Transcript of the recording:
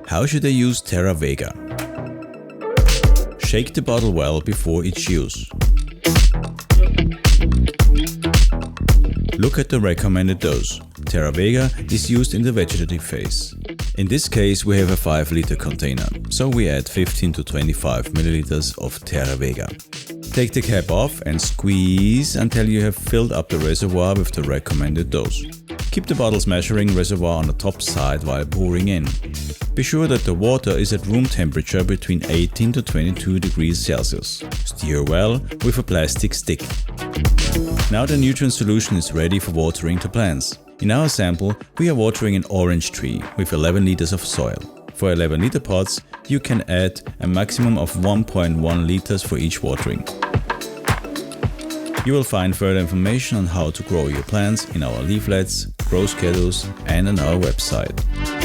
How should I use Terra Vega? Shake the bottle well before each use. Look at the recommended dose. Terra Vega is used in the vegetative phase. In this case we have a 5-liter container, so we add 15 to 25 milliliters of Terra Vega. Take the cap off and squeeze until you have filled up the reservoir with the recommended dose. Keep the bottle's measuring reservoir on the top side while pouring in. Be sure that the water is at room temperature between 18 to 22 degrees Celsius. Stir well with a plastic stick. Now the nutrient solution is ready for watering to plants. In our sample, we are watering an orange tree with 11 liters of soil. For 11-liter pots, you can add a maximum of 1.1 liters for each watering. You will find further information on how to grow your plants in our leaflets, grow schedules and on our website.